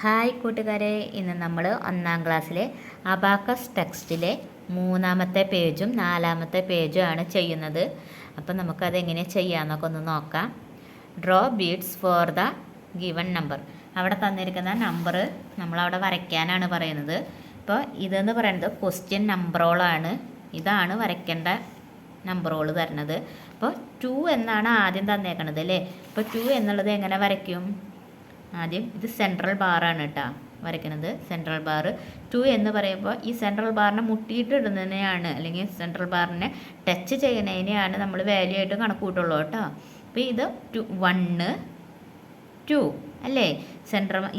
Hi കൂട്ടുകാരെ, ഇന്ന് നമ്മൾ ഒന്നാം ക്ലാസ്സിലെ അബാക്കസ് ടെക്സ്റ്റിലെ 3-ാമത്തെ പേജും 4-ാമത്തെ പേജും ആണ് ചെയ്യുന്നത്. അപ്പം നമുക്കതെങ്ങനെ ചെയ്യാമെന്നൊക്കെ ഒന്ന് നോക്കാം. Draw beads for the given number. അവിടെ തന്നിരിക്കുന്ന നമ്പർ നമ്മളവിടെ വരയ്ക്കാനാണ് പറയുന്നത്. ഇപ്പോൾ ഇതെന്ന് പറയുന്നത് ക്വസ്റ്റ്യൻ നമ്പറോളാണ്. ഇതാണ് വരയ്ക്കേണ്ട നമ്പറോൾ തരുന്നത്. അപ്പോൾ 2 എന്നാണ് ആദ്യം തന്നേക്കണത് അല്ലേ. ഇപ്പോൾ 2 എന്നുള്ളത് എങ്ങനെ വരയ്ക്കും? ആദ്യം ഇത് സെൻട്രൽ ബാറാണ് കേട്ടോ വരയ്ക്കുന്നത്. സെൻട്രൽ ബാർ 2 എന്ന് പറയുമ്പോൾ ഈ സെൻട്രൽ ബാറിനെ മുട്ടിയിട്ട് ഇടുന്നതിനെയാണ്, അല്ലെങ്കിൽ സെൻട്രൽ ബാറിനെ ടച്ച് ചെയ്യുന്നതിനെയാണ് നമ്മൾ വാല്യൂ ആയിട്ട് കണക്ക് കൂട്ടുള്ളൂ കേട്ടോ. അപ്പോൾ ഇത് 1 2 അല്ലേ.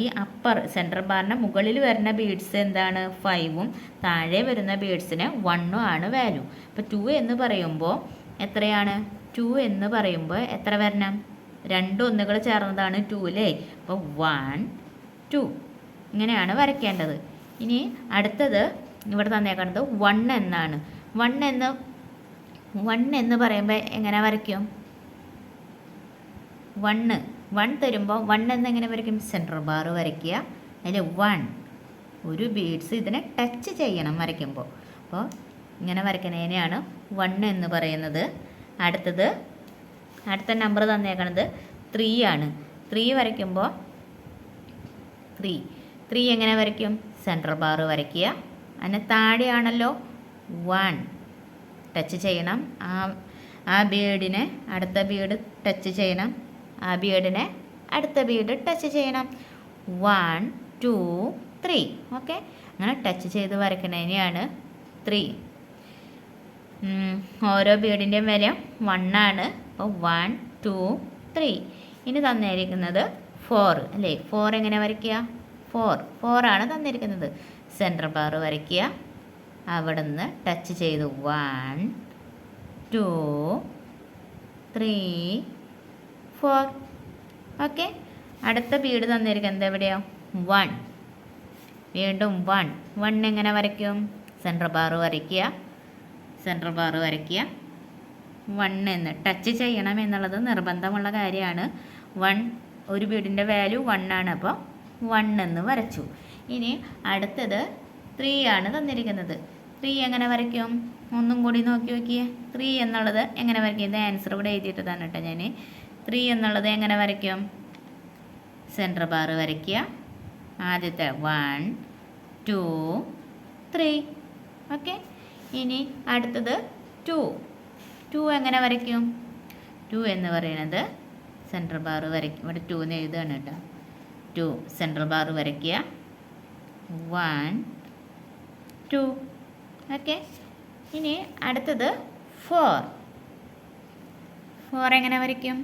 ഈ സെൻട്രൽ ബാറിൻ്റെ മുകളിൽ വരുന്ന ബീഡ്സ് എന്താണ്? 5ഉം താഴെ വരുന്ന ബീഡ്സിന് 1ഉം ആണ് വാല്യൂ. അപ്പോൾ 2 എന്ന് പറയുമ്പോൾ എത്രയാണ്? 2 എന്ന് പറയുമ്പോൾ എത്ര വരണം? 2 ഒന്നുകൾ ചേർന്നതാണ് 2 അല്ലേ. അപ്പോൾ 1 2 ഇങ്ങനെയാണ് വരയ്ക്കേണ്ടത്. ഇനി അടുത്തത് ഇവിടെ തന്നേക്കുന്നത് 1 എന്നാണ്. 1 എന്ന് പറയുമ്പോൾ എങ്ങനെ വരയ്ക്കും? 1 തരുമ്പോൾ 1 എന്ന് എങ്ങനെ വരയ്ക്കും? സെൻട്രൽ ബാർ വരയ്ക്കുക. അതിൽ 1 ഒരു ബീഡ്സ് ഇതിനെ ടച്ച് ചെയ്യണം വരയ്ക്കുമ്പോൾ. അപ്പോൾ ഇങ്ങനെ വരയ്ക്കുന്നതിനെയാണ് 1 എന്ന് പറയുന്നത്. അടുത്ത നമ്പർ തന്നേക്കണത് 3 ആണ്. 3 വരയ്ക്കുമ്പോൾ 3 എങ്ങനെ വരയ്ക്കും? സെൻട്രൽ ബാർ വരയ്ക്കുക. അതിന് താഴെയാണല്ലോ 1 ടച്ച് ചെയ്യണം. ആ ബീഡിനെ അടുത്ത ബീഡ് ടച്ച് ചെയ്യണം. ആ ബീഡിനെ അടുത്ത ബീഡ് ടച്ച് ചെയ്യണം. 1 2 3 ഓക്കെ. അങ്ങനെ ടച്ച് ചെയ്ത് വരയ്ക്കുന്നതിനെയാണ് 3. ഓരോ ബീഡിൻ്റെയും വില 1 ആണ്. അപ്പോൾ 1 2 3. ഇനി തന്നിരിക്കുന്നത് 4 അല്ലേ. 4 എങ്ങനെ വരയ്ക്കുക? 4 ആണ് തന്നിരിക്കുന്നത്. സെൻട്രൽ ബാർ വരയ്ക്കുക. അവിടെ നിന്ന് ടച്ച് ചെയ്ത് 1 2 3 4 ഓക്കെ. അടുത്ത ബീഡ് തന്നിരിക്കുന്നത് എവിടെയാണ്? 1. വീണ്ടും 1 എങ്ങനെ വരയ്ക്കും? സെൻട്രൽ ബാർ വരയ്ക്കുക. 1 എന്ന് ടച്ച് ചെയ്യണം എന്നുള്ളത് നിർബന്ധമുള്ള കാര്യമാണ്. 1 ഒരു ബീഡിൻ്റെ വാല്യൂ 1 ആണ്. അപ്പോൾ 1 എന്ന് വരച്ചു. ഇനി അടുത്തത് 3 ആണ് തന്നിരിക്കുന്നത്. 3 എങ്ങനെ വരയ്ക്കും? ഒന്നും കൂടി നോക്കിയേ. 3 എന്നുള്ളത് എങ്ങനെ വരയ്ക്കും? ഇത് ആൻസർ ഇവിടെ എഴുതിയിട്ടതാണ് കേട്ടോ ഞാൻ. 3 എന്നുള്ളത് എങ്ങനെ വരയ്ക്കും? സെൻട്രൽ ബാർ വരയ്ക്കുക. ആദ്യത്തെ 1 2 3 ഓക്കെ. ഇനി അടുത്തത് 2 എങ്ങനെ വരയ്ക്കും? 2 എന്ന് പറയുന്നത് സെൻട്രൽ ബാർ വരയ്ക്കും. ഇവിടെ 2 എന്ന് എഴുതുകയാണ് കേട്ടോ. 2 സെൻട്രൽ ബാർ വരയ്ക്കുക. 1 2 ഓക്കെ. ഇനി അടുത്തത് 4 എങ്ങനെ വരയ്ക്കും?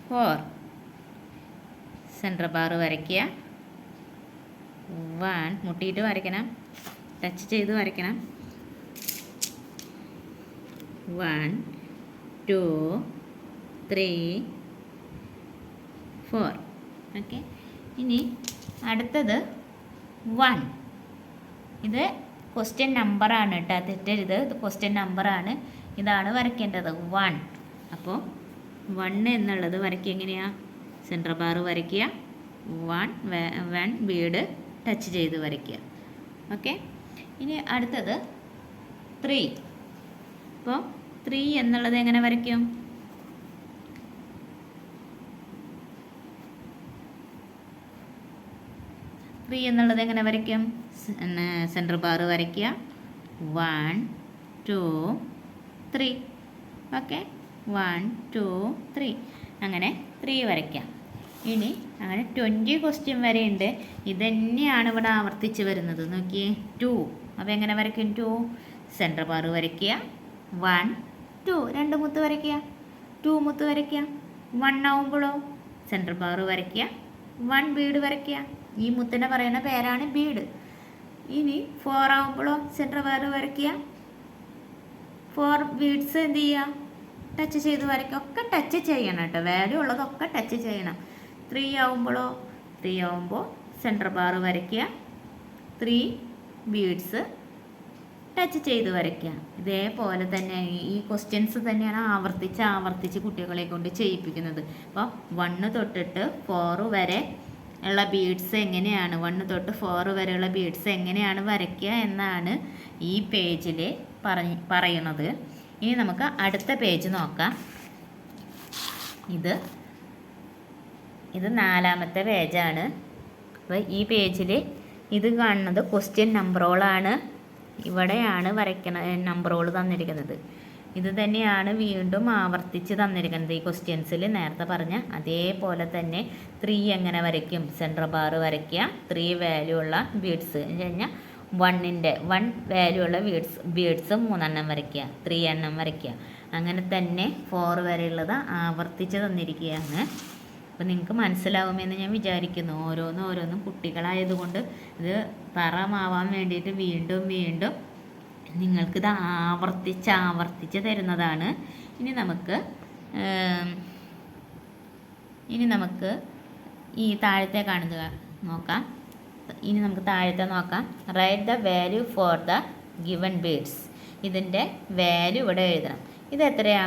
4 സെൻട്രൽ ബാർ വരയ്ക്കുക. 1 മുട്ടിയിട്ട് വരയ്ക്കണം, ടച്ച് ചെയ്ത് വരയ്ക്കണം. 1 2 3 4 ഓക്കെ. ഇനി അടുത്തത് 1. ഇത് ക്വസ്റ്റ്യൻ നമ്പറാണ് കേട്ടോ, തെറ്റരുത്. ഇത് ക്വസ്റ്റ്യൻ നമ്പറാണ്. ഇതാണ് വരയ്ക്കേണ്ടത് 1. അപ്പോൾ 1 എന്നുള്ളത് വരയ്ക്കുക എങ്ങനെയാണ്? സെൻട്രൽ ബാർ വരയ്ക്കുക. 1 ബീഡ് ടച്ച് ചെയ്ത് വരയ്ക്കുക. ഓക്കെ. ഇനി അടുത്തത് 3. അപ്പോൾ 3 എന്നുള്ളത് എങ്ങനെ വരയ്ക്കും? സെൻട്രൽ ബാർ വരയ്ക്കുക. 1 2 3 ഓക്കെ. 1 2 3 അങ്ങനെ 3 വരയ്ക്കാം. ഇനി അങ്ങനെ 20 ക്വസ്റ്റ്യൻ വരെയുണ്ട്. ഇതന്നെയാണ് ഇവിടെ ആവർത്തിച്ച് വരുന്നത്. നോക്കിയേ 2. അപ്പോൾ എങ്ങനെ വരയ്ക്കും? 2 സെൻട്രൽ ബാർ വരയ്ക്കുക. 1 2 2 മുത്ത് വരയ്ക്കുക. 2 മുത്ത് വരയ്ക്കുക. 1 ആവുമ്പോഴോ സെൻട്രൽ ബാർ വരയ്ക്കുക. 1 ബീഡ് വരയ്ക്കുക. ഈ മുത്തിനെ പറയുന്ന പേരാണ് ബീഡ്. ഇനി 4 ആവുമ്പോഴോ സെൻട്രൽ ബാർ വരയ്ക്കുക. 4 ബീഡ്സ് എന്ത് ചെയ്യുക? ടച്ച് ചെയ്ത് വരയ്ക്കുക. ഒക്കെ ടച്ച് ചെയ്യണം കേട്ടോ. വാല്യൂ ഉള്ളതൊക്കെ ടച്ച് ചെയ്യണം. 3 ആവുമ്പോൾ സെൻട്രൽ ബാർ വരയ്ക്കുക. 3 ബീഡ്സ് ടച്ച് ചെയ്ത് വരയ്ക്കുക. ഇതേപോലെ തന്നെ ഈ ക്വസ്റ്റ്യൻസ് തന്നെയാണ് ആവർത്തിച്ച് കുട്ടികളെ കൊണ്ട് ചെയ്യിപ്പിക്കുന്നത്. അപ്പോൾ 1 തൊട്ടിട്ട് 4 വരെ ഉള്ള ബീഡ്സ് എങ്ങനെയാണ് 1 തൊട്ട് 4 വരെയുള്ള ബീഡ്സ് എങ്ങനെയാണ് വരയ്ക്കുക എന്നാണ് ഈ പേജിൽ പറയുന്നത്. ഇനി നമുക്ക് അടുത്ത പേജ് നോക്കാം. ഇത് 4-ാമത്തെ പേജാണ്. അപ്പോൾ ഈ പേജിൽ ഇത് കാണുന്നത് ക്വസ്റ്റ്യൻ നമ്പറുകളാണ്. ഇവിടെയാണ് വരയ്ക്കണ നമ്പറുകൾ തന്നിരിക്കുന്നത്. ഇത് തന്നെയാണ് വീണ്ടും ആവർത്തിച്ച് തന്നിരിക്കുന്നത് ഈ ക്വസ്റ്റ്യൻസിൽ. നേരത്തെ പറഞ്ഞ അതേപോലെ തന്നെ 3 എങ്ങനെ വരയ്ക്കും, സെൻട്രൽ ബാർ വരയ്ക്കുക, 3 വാല്യൂ ഉള്ള ബീഡ്സ് എന്ന് കഴിഞ്ഞാൽ 1 വാല്യൂ ഉള്ള ബീഡ്സ് 3 എണ്ണം വരയ്ക്കുക, 3 എണ്ണം വരയ്ക്കുക. അങ്ങനെ തന്നെ 4 വരെയുള്ളത് ആവർത്തിച്ച് തന്നിരിക്കുകയാണ്. അപ്പോൾ നിങ്ങൾക്ക് മനസ്സിലാവുമെന്ന് ഞാൻ വിചാരിക്കുന്നു. ഓരോന്നും കുട്ടികളായതുകൊണ്ട് ഇത് പറമാവാൻ വേണ്ടിയിട്ട് വീണ്ടും നിങ്ങൾക്കിത് ആവർത്തിച്ച് തരുന്നതാണ്. ഇനി നമുക്ക് ഈ താഴത്തെ കാണുന്നത് നോക്കാം. Write the value for the given beads. ഇതിൻ്റെ വാല്യൂ ഇവിടെ എഴുതണം. ഇത് എത്രയാ?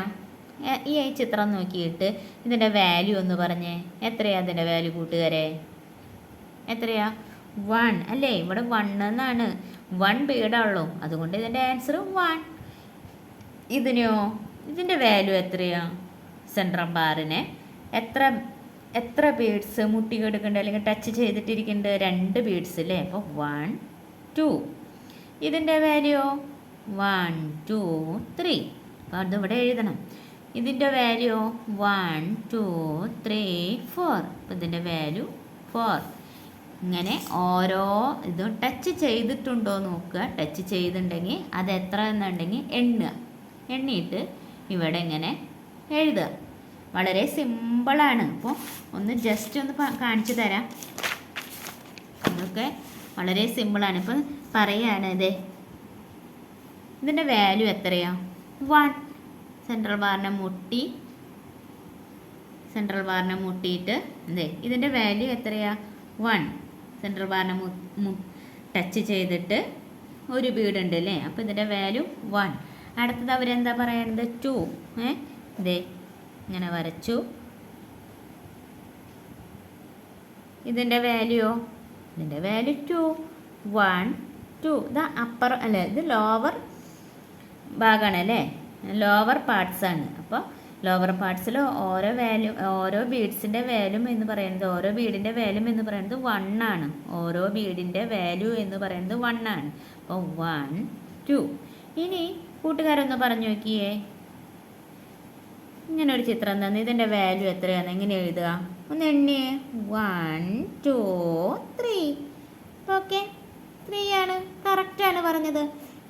ഈ ചിത്രം നോക്കിയിട്ട് ഇതിൻ്റെ വാല്യൂ ഒന്ന് പറഞ്ഞേ. എത്രയാ അതിൻ്റെ വാല്യൂ കൂട്ടുകാരെ? എത്രയാ? 1 അല്ലേ? ഇവിടെ 1 എന്നാണ്. 1 ബീഡുള്ളൂ, അതുകൊണ്ട് ഇതിൻ്റെ ആൻസർ 1. ഇതിൻ്റെ വാല്യൂ എത്രയാ? സെൻട്രൽ ബാറിനെ എത്ര ബീഡ്സ് മുട്ടി കിടക്കുന്നുണ്ട് അല്ലെങ്കിൽ ടച്ച് ചെയ്തിട്ടിരിക്കുന്നുണ്ട്? 2 ബീഡ്സ് അല്ലേ? അപ്പോൾ 1 2. ഇതിൻ്റെ വാല്യൂ 1 2 3. അപ്പോൾ അതിവിടെ എഴുതണം. ഇതിൻ്റെ വാല്യൂ 1 2 3 4. അപ്പോൾ ഇതിൻ്റെ വാല്യൂ 4. ഇങ്ങനെ ഓരോ ഇതും ടച്ച് ചെയ്തിട്ടുണ്ടോ നോക്കുക. ടച്ച് ചെയ്തിട്ടുണ്ടെങ്കിൽ അത് എത്ര എന്നുണ്ടെങ്കിൽ എണ്ണിയിട്ട് ഇവിടെ ഇങ്ങനെ എഴുതുക. വളരെ സിമ്പിളാണ്. അപ്പോൾ ജസ്റ്റ് ഒന്ന് കാണിച്ചു തരാം. ഇതൊക്കെ വളരെ സിമ്പിളാണ്. ഇപ്പം പറയുകയാണ്, ഇതിൻ്റെ വാല്യൂ എത്രയാ? 1. സെൻട്രൽ ബാറിനെ മുട്ടിയിട്ട് ഇതിൻ്റെ വാല്യൂ എത്രയാ? 1. സെൻട്രൽ ബാറിനെ ടച്ച് ചെയ്തിട്ട് ഒരു ബീഡ് ഉണ്ട് അല്ലേ? അപ്പോൾ ഇതിൻ്റെ വാല്യൂ 1. അടുത്തത് അവരെന്താ പറയണത്? 2. ഇങ്ങനെ വരച്ചു. ഇതിൻ്റെ വാല്യൂ 2 1 2. ഇത് അപ്പർ അല്ലേ? ഇത് ലോവർ ഭാഗമാണ് അല്ലേ? ലോവർ പാർട്സ് ആണ്. അപ്പോൾ ലോവർ പാർട്സിൽ ഓരോ ബീഡ്സിൻ്റെ വാല്യൂ എന്ന് പറയുന്നത്, ഓരോ ബീഡിൻ്റെ വാല്യൂ എന്ന് പറയുന്നത് 1 ആണ്. ഓരോ ബീഡിൻ്റെ വാല്യൂ എന്ന് പറയുന്നത് 1 ആണ്. അപ്പോൾ 1 2. ഇനി കൂട്ടുകാരൊന്ന് പറഞ്ഞു നോക്കിയേ, ഇങ്ങനെ ഒരു ചിത്രം തന്നെ. ഇതിൻ്റെ വാല്യൂ എത്രയാണ്? എങ്ങനെ എഴുതുക? ഒന്ന് എണ്ണിയേ. 1 2 3. ഓക്കെ, 3 ആണ്. കറക്റ്റാണ് പറഞ്ഞത്.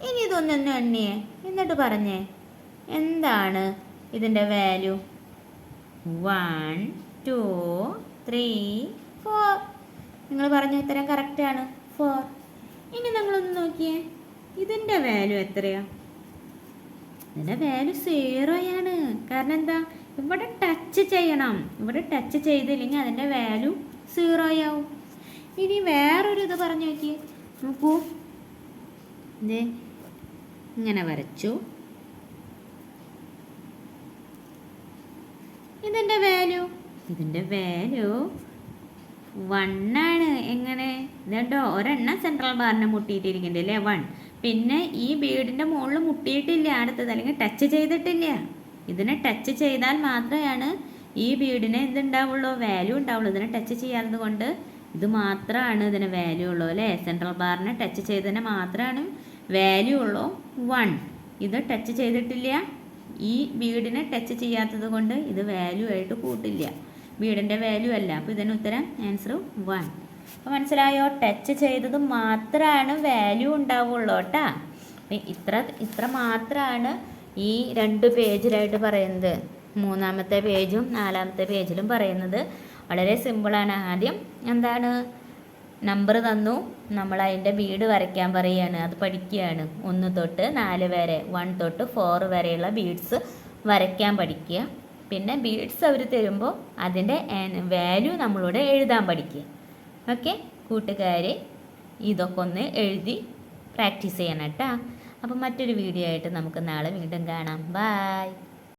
ഇനി ഇതൊന്നും എണ്ണിയേ, എന്നിട്ട് പറഞ്ഞേ എന്താണ് ഇതിൻ്റെ വാല്യൂ? 1 2 3 4. നിങ്ങൾ പറഞ്ഞ ഉത്തരം കറക്റ്റാണ്, 4. ഇനി നിങ്ങളൊന്ന് നോക്കിയേ, ഇതിൻ്റെ വാല്യൂ എത്രയാണ്? ഇതിൻ്റെ വാല്യൂ 0 ആണ്. കാരണം എന്താ? ഇവിടെ ടച്ച് ചെയ്യണം. ഇവിടെ ടച്ച് ചെയ്തില്ലെങ്കിൽ അതിൻ്റെ വാല്യൂ 0 ആവും. ഇനി വേറൊരു ഇത് പറഞ്ഞു നോക്കിയേ. നോക്കൂ, ഇങ്ങനെ വരച്ചു. ഇതിൻ്റെ വാല്യൂ 1 ആണ്. എങ്ങനെ? ഇതുണ്ടോ, ഒരെണ്ണം സെൻട്രൽ ബാറിനെ മുട്ടിയിട്ടിരിക്കുന്നുണ്ട് അല്ലേ? 1. പിന്നെ ഈ ബീഡിൻ്റെ മുകളിൽ മുട്ടിയിട്ടില്ല അടുത്തത്, അല്ലെങ്കിൽ ടച്ച് ചെയ്തിട്ടില്ല. ഇതിനെ ടച്ച് ചെയ്താൽ മാത്രമാണ് ഈ ബീഡിന് എന്തുണ്ടാവുള്ളൂ? വാല്യൂ ഉണ്ടാവുള്ളൂ. ഇതിനെ ടച്ച് ചെയ്യാത്തത് കൊണ്ട് ഇത് മാത്രമാണ് ഇതിന് വാല്യൂ ഉള്ളൂ അല്ലേ? സെൻട്രൽ ബാറിനെ ടച്ച് ചെയ്തതിന് മാത്രമാണ് വാല്യൂ ഉള്ളൂ 1. ഇത് ടച്ച് ചെയ്തിട്ടില്ല. ഈ ബീഡിനെ ടച്ച് ചെയ്യാത്തത് കൊണ്ട് ഇത് വാല്യൂ ആയിട്ട് കൂട്ടില്ല, ബീഡിൻ്റെ വാല്യൂ അല്ല. അപ്പോൾ ഇതിന് ഉത്തരം ആൻസർ 1. അപ്പോൾ മനസ്സിലായോ? ടച്ച് ചെയ്തത് മാത്രമാണ് വാല്യൂ ഉണ്ടാവുള്ളൂ കേട്ടോ. ഇത്ര മാത്രമാണ് ഈ 2 പേജിലായിട്ട് പറയുന്നത്. 3-ാമത്തെ പേജും 4-ാമത്തെ പേജിലും പറയുന്നത്. വളരെ സിമ്പിളാണ്. ആദ്യം എന്താണ്? നമ്പർ തന്നു, നമ്മൾ അതിൻ്റെ ബീഡ് വരയ്ക്കാൻ പറയുകയാണ്. അത് പഠിക്കുകയാണ്. 1 തൊട്ട് 4 വരെ, 1 തൊട്ട് 4 വരെയുള്ള ബീഡ്സ് വരയ്ക്കാൻ പഠിക്കുക. പിന്നെ ബീഡ്സ് അവർ തരുമ്പോൾ അതിൻ്റെ വാല്യൂ നമ്മളോട് എഴുതാൻ പഠിക്കുക. ഓക്കെ കൂട്ടുകാരെ, ഇതൊക്കെ ഒന്ന് എഴുതി പ്രാക്ടീസ് ചെയ്യണം കേട്ടോ. അപ്പം മറ്റൊരു വീഡിയോ ആയിട്ട് നമുക്ക് നാളെ വീണ്ടും കാണാം. ബൈ.